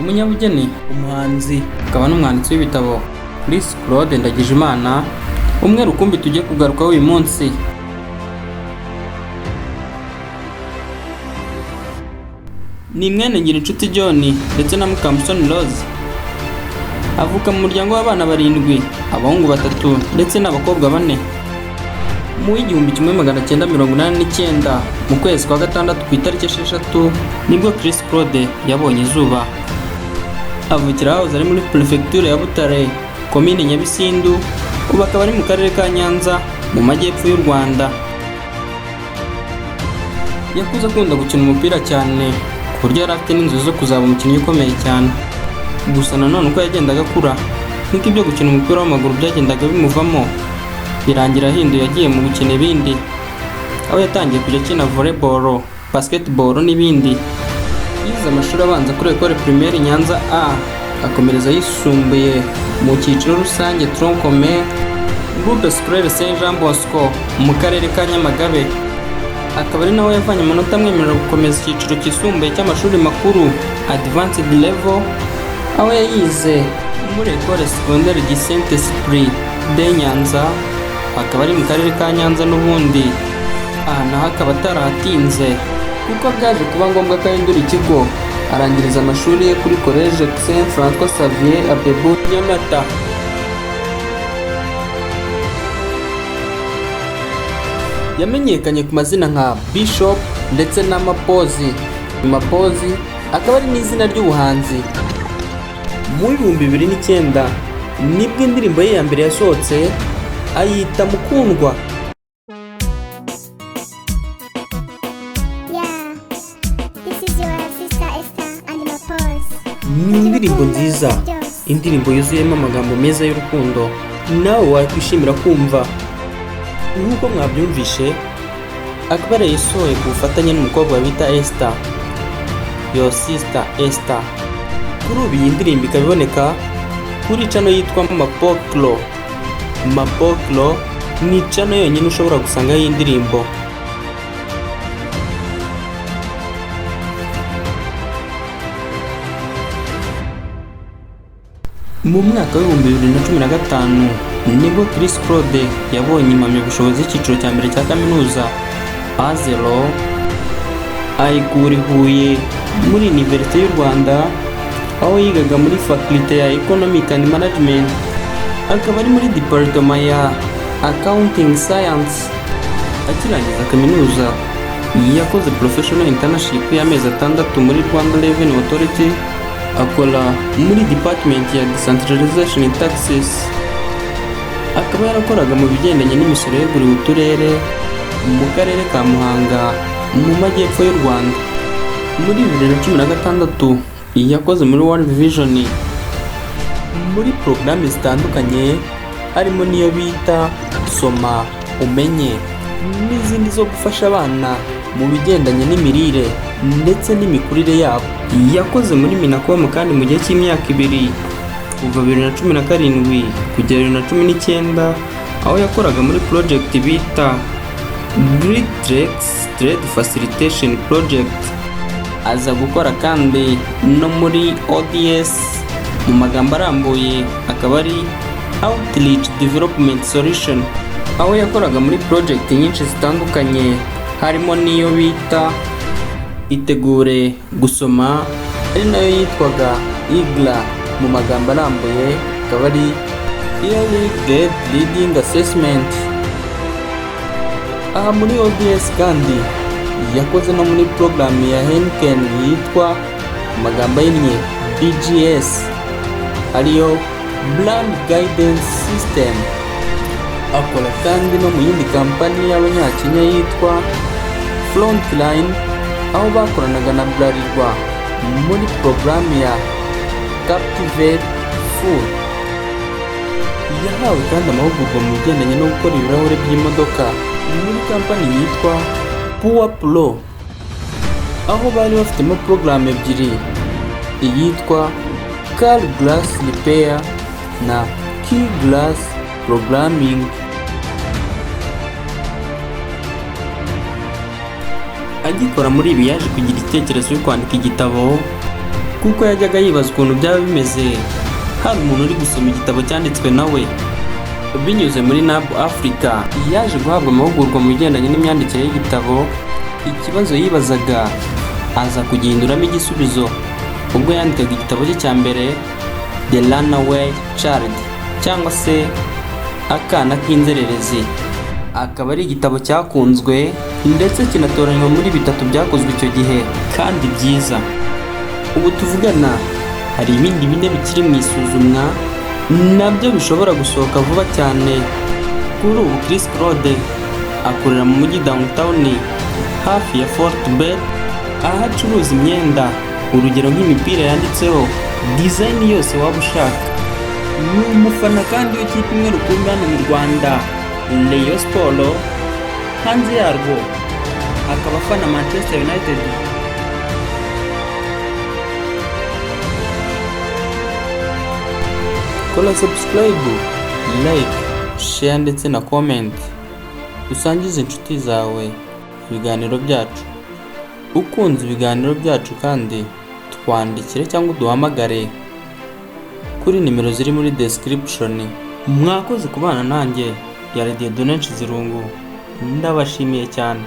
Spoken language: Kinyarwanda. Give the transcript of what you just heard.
umunyabugeni, umuhanzi, akaba n'umwanditsi w'ibitabo Chris Claude Ndagijimana, umwe rukumbi tugiye kugarukaho uyu munsi. Ni mwene Ngirinshuti John ndetse na Mukamusoni Rose. Avuka mu muryango w'abana 7, abahungu 3 ndetse n'abakobwa 4. Mu 1989 mu kwezi kwa gatandatu ku itariki 6 nibwo Chris Claude yabonye izuba. Avukira aho ari muri prefecture ya Butare, komine Nyabisindu, ubu akaba ari mu karere ka Nyanza mu majyepfo y'u Rwanda. Yakuze akunda gukina umupira cyane ku buryo yari afite n'inzozi zo kuzaba umukinnyi ukomeye cyane. Gusa nanone uko yagendaga akura niko ibyo gukina umupira w'amaguru byagendaga bimuvamo, birangira ahinduye yagiye mu gukina ibindi, aho yatangiye kujya akina volleyball, basketball n'ibindi. Yize amashuri abanza kuri Ecole Primaire Nyanza A, akomereza yisumbuye mu cyiciro rusange Tronc Commun Groupe Scolaire Saint Jean Bosco mu karere ka Nyamagabe. Akaba ari nawe yavanye amanota amwemerera gukomeza icyiciro cyisumbuye cy'amashuri makuru Advanced Level, aho yayize muri Ecole Secondaire du Saint-Esprit de Nyanza, akaba ari mu karere ka Nyanza n'ubundi. Aha naho akaba atarahatinze kuko byaje kuba ngombwa ko ahindura ikigo, arangiriza amashuri ye kuri Collège Saint François Xavier Abebo Nyamata. Yamenyekanye ku mazina nka Bishop ndetse na Mapozi. Mapozi akaba ari n'izina ry'ubuhanzi. Mu 2009 nibwo indirimbo ye ya mbere yasohotse, ayita Mukundwa. Ni indirimbo nziza, indirimbo yuzuyemo amagambo meza y'urukundo nawe wakwishimira kumva. Nk'uko mwabyumvishe, akaba yarayisohoye ku bufatanye n'umukobwa bita Esther, Your Sister Esther. Kuri ubu iyi ndirimbo ikaba iboneka kuri channel yitwa Mapoklo. Mapoklo ni channel yonyine ushobora gusangaho iyi ndirimbo. Mu mwaka wa 2015 nibwo Chris Claude yabonye impamyabushobozi y'icyiciro cya mbere cya kaminuza A0, ayikura i Huye muri Université y'u Rwanda, aho yigaga muri faculté ya Economic and Management, akaba ari muri department ya Accounting Science. Akirangiza kaminuza yakoze professional internship y'amezi 6 muri Rwanda Revenue Authority, akora muri department ya Decentralization in Taxes. Akaba yarakoraga mu bigendanye n'imisoro yeguriwe uturere mu karere ka Muhanga mu majyepfo y'u Rwanda. Muri 2016 yakoze muri World Vision muri porogaramu zitandukanye, harimo niyo bita Soma Umenye n'izindi zo gufasha abana mu bigendanye n'imirire ndetse n'imikurire yabo. Yakoze muri Minacom kandi mu gihe cy'imyaka 2 kuva 2017 kugera 2019, aho yakoraga muri project bita Great Lakes Trade Facilitation Project. Aza gukora kandi no muri ODS, mu magambo arambuye akaba ari Outreach Development Solution, aho yakoraga muri project nyinshi zitandukanye, harimo niyo bita Itegure Gusoma, ari nayo yitwaga IGLA mu magambo arambuye, akaba ari Early Grade Reading Assessment. Aha muri ODS kandi yakoze no muri programu ya Henken yitwa amagambo ahinnye BGS, ariyo Brand Guidance System. Akora kandi no mu yindi kampani y'abanyakenya yitwa Frontline, aho bakoranaga na Bralirwa muri programu ya Captivate Food. Yahawe kandi amahugurwa mu bigendanye no gukora ibirahure by'imodoka muri kampani yitwa Pua Pro, aho bari bafitemo programu ebyiri, iyitwa Car Glass Repair na Key Glass Programming. Agikora muri ibi yaje kugira igitekerezo cyo kwandika igitabo kuko yajyaga yibaza ukuntu byaba bimeze hari umuntu uri gusoma igitabo cyanditswe nawe. Binyuze muri NAB Africa yaje guhabwa amahugurwa mu bigendanye n'imyandikire y'igitabo. Ikibazo yibazaga aza kugihinduramo igisubizo ubwo yandikaga igitabo cye cya mbere The Runaway Child, cyangwa se akana k'inzererezi. Akaba ari igitabo cyakunzwe ndetse kinatoranywa muri 3 byakozwe icyo gihe kandi byiza. Ubu tuvugana hari ibindi 4 bikiri mu isuzumwa nabyo bishobora gusohoka vuba cyane. Kuri ubu Chris Claude akorera mu mujyi downtown hafi ya Fort Bell, aho acuruza imyenda, urugero nk'imipira yanditseho design yose waba ushaka. Ni umufana kandi w'ikipe imwe rukumbi hano mu Rwanda, Rayon Sports. Hanze yarwo akaba afana Manchester United. Kola subscribe, like, share ndetse na comment. Usangize inshuti zawe ibiganiro byacu. Ukunze ibiganiro byacu kandi twandikire cyangwa duhamagare kuri nimero ziri muri description. Mwakoze kubana nanjye ya Radio Donation Zirungu. Ndabashimiye cyane.